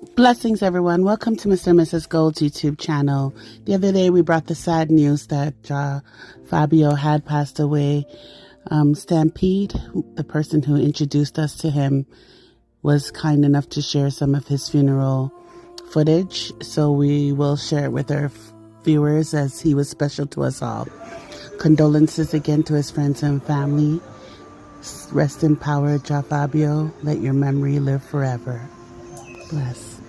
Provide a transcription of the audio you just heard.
Blessings, everyone. Welcome to Mr. and Mrs. Gold's YouTube channel. The other day, we brought the sad news that Jah Fabio had passed away. Stampede, the person who introduced us to him, was kind enough to share some of his funeral footage. So we will share it with our viewers as he was special to us all. Condolences again to his friends and family. Rest in power, Jah Fabio. Let your memory live forever. Bless.